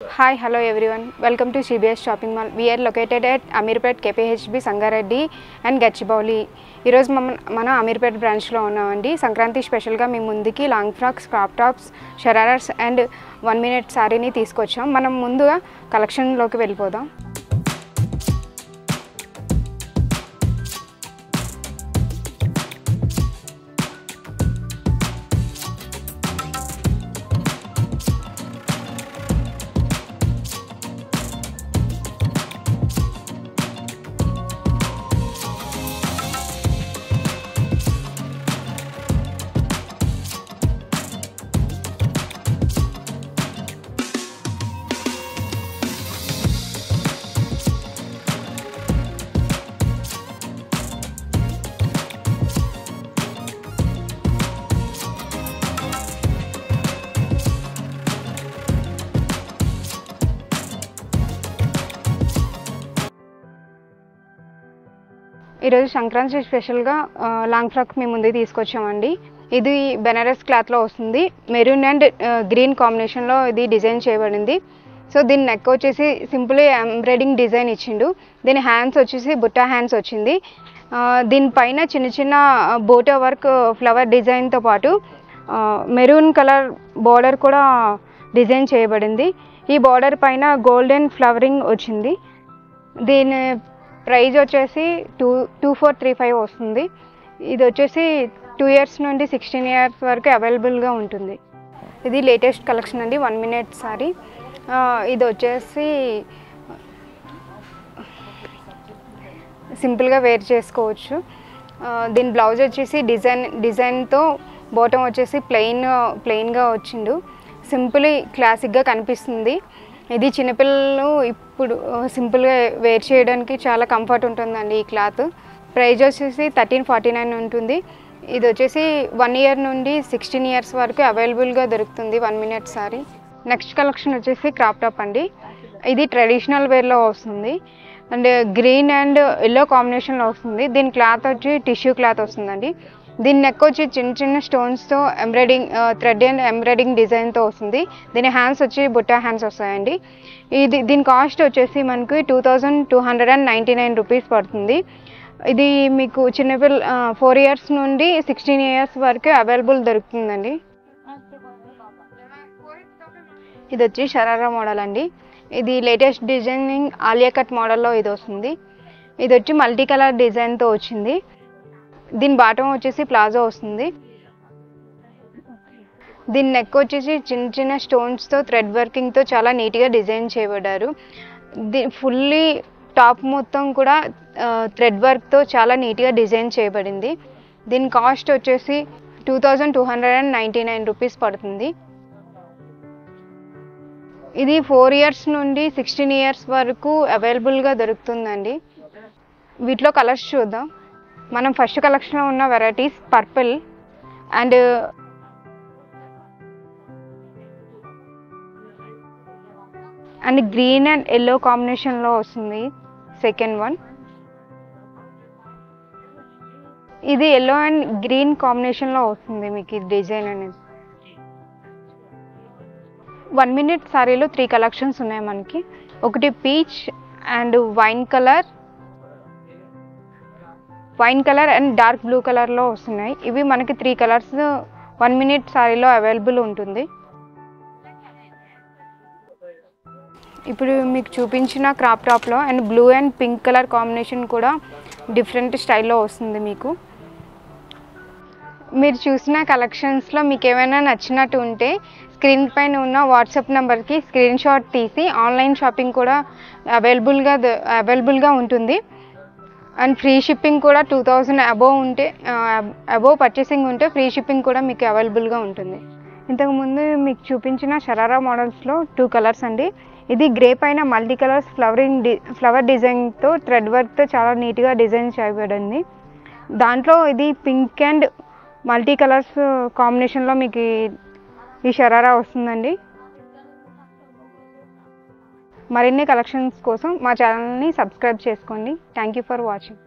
Hi, hello everyone. Welcome to CBS Shopping Mall. We are located at Amirpet, KPHB, Sangareddy and Gachibowli. ఈ రోజు మన అమీర్పేట్ బ్రాంచ్లో ఉన్నామండి. సంక్రాంతి స్పెషల్గా మీ ముందుకి long frocks, crop tops, shararas and 1 minute శారీని తీసుకొచ్చాం. మనం ముందుగా కలెక్షన్లోకి వెళ్ళిపోదాం. ఈరోజు సంక్రాంతి స్పెషల్గా లాంగ్ ఫ్రాక్ మీ ముందుకు తీసుకొచ్చామండి. ఇది బెనారస్ క్లాత్లో వస్తుంది. మెరూన్ అండ్ గ్రీన్ కాంబినేషన్లో ఇది డిజైన్ చేయబడింది. సో దీని నెక్ వచ్చేసి సింపుల్ ఎంబ్రాయిడింగ్ డిజైన్ ఇచ్చిండు. దీని హ్యాండ్స్ వచ్చేసి బుట్టా హ్యాండ్స్ వచ్చింది. దీనిపైన చిన్న చిన్న బోటా వర్క్ ఫ్లవర్ డిజైన్తో పాటు మెరూన్ కలర్ బార్డర్ కూడా డిజైన్ చేయబడింది. ఈ బార్డర్ పైన గోల్డెన్ ఫ్లవరింగ్ వచ్చింది. దీని ప్రైజ్ వచ్చేసి 2435 వస్తుంది. ఇది వచ్చేసి 2 years నుండి 16 years వరకు అవైలబుల్గా ఉంటుంది. ఇది లేటెస్ట్ కలెక్షన్ అండి, 1 minute సారీ. ఇది వచ్చేసి సింపుల్గా వేర్ చేసుకోవచ్చు. దీని బ్లౌజ్ వచ్చేసి డిజైన్తో బాటమ్ వచ్చేసి ప్లెయిన్గా వచ్చిండు. సింపుల్ క్లాసిక్గా కనిపిస్తుంది. ఇది చిన్నపిల్లలు ఇప్పుడు సింపుల్గా వేర్ చేయడానికి చాలా కంఫర్ట్ ఉంటుందండి. ఈ క్లాత్ ప్రైజ్ వచ్చేసి 1349 ఉంటుంది. ఇది వచ్చేసి 1 year నుండి 16 years వరకు అవైలబుల్గా దొరుకుతుంది 1 minute సారీ. నెక్స్ట్ కలెక్షన్ వచ్చేసి క్రాప్ టాప్ అండి. ఇది ట్రెడిషనల్ వేర్లో వస్తుంది అండ్ గ్రీన్ అండ్ ఎల్లో కాంబినేషన్లో వస్తుంది. దీని క్లాత్ వచ్చి టిష్యూ క్లాత్ వస్తుందండి. దీని నెక్ వచ్చి చిన్న చిన్న స్టోన్స్తో థ్రెడ్ అండ్ ఎంబ్రాయిడింగ్ డిజైన్తో వస్తుంది. దీని హ్యాండ్స్ వచ్చి బుట్టా హ్యాండ్స్ వస్తాయండి. దీని కాస్ట్ వచ్చేసి మనకి 2299 రూపీస్ పడుతుంది. ఇది మీకు చిన్నపిల్ల 4 years నుండి 16 years వరకు అవైలబుల్ దొరుకుతుందండి. ఇది వచ్చి షరారా మోడల్ అండి. ఇది లేటెస్ట్ డిజైనింగ్ ఆలియా కట్ మోడల్లో ఇది వస్తుంది. ఇది వచ్చి మల్టీ కలర్ డిజైన్తో వచ్చింది. దీని బాటమ్ వచ్చేసి ప్లాజో వస్తుంది. దీని నెక్ వచ్చేసి చిన్న చిన్న స్టోన్స్తో థ్రెడ్ వర్కింగ్తో చాలా నీట్గా డిజైన్ చేయబడ్డారు. ఫుల్లీ టాప్ మొత్తం కూడా థ్రెడ్ వర్క్తో చాలా నీట్గా డిజైన్ చేయబడింది. దీని కాస్ట్ వచ్చేసి 2299 రూపీస్ పడుతుంది. ఇది 4 years నుండి 16 years వరకు అవైలబుల్గా దొరుకుతుందండి. వీటిలో కలర్స్ చూద్దాం. మనం ఫస్ట్ కలెక్షన్లో ఉన్న varieties purple and green and yellow కాంబినేషన్లో వస్తుంది. సెకండ్ వన్ ఇది ఎల్లో అండ్ గ్రీన్ కాంబినేషన్లో వస్తుంది మీకు ఈ డిజైన్ అనేది. 1 minute సారీలో 3 కలెక్షన్స్ ఉన్నాయి మనకి. ఒకటి peach and wine colour and dark blue కలర్లో వస్తున్నాయి. ఇవి మనకి 3 కలర్స్ 1 minute సారీలో అవైలబుల్ ఉంటుంది. ఇప్పుడు మీకు చూపించిన క్రాప్ టాప్లో and blue and pink colour combination కూడా డిఫరెంట్ స్టైల్లో వస్తుంది మీకు. మీరు చూసిన కలెక్షన్స్లో మీకు ఏమైనా నచ్చినట్టు ఉంటే స్క్రీన్ పైన ఉన్న వాట్సాప్ నెంబర్కి స్క్రీన్ షాట్ తీసి ఆన్లైన్ షాపింగ్ కూడా అవైలబుల్గా ఉంటుంది. అండ్ ఫ్రీ షిప్పింగ్ కూడా 2000 అబోవ్ పర్చేసింగ్ ఉంటే ఫ్రీ షిప్పింగ్ కూడా మీకు అవైలబుల్గా ఉంటుంది. ఇంతకుముందు మీకు చూపించిన షరారా మోడల్స్లో 2 కలర్స్ అండి. ఇది గ్రే పైన మల్టీ కలర్స్ ఫ్లవర్ డిజైన్తో థ్రెడ్ వర్క్తో చాలా నీట్గా డిజైన్ చేయబడింది. దాంట్లో ఇది పింక్ అండ్ మల్టీ కలర్స్ కాంబినేషన్లో మీకు ఈ షరారా వస్తుందండి. మరిన్ని కలెక్షన్స్ కోసం మా ఛానల్ని సబ్స్క్రైబ్ చేసుకోండి. Thank you for watching.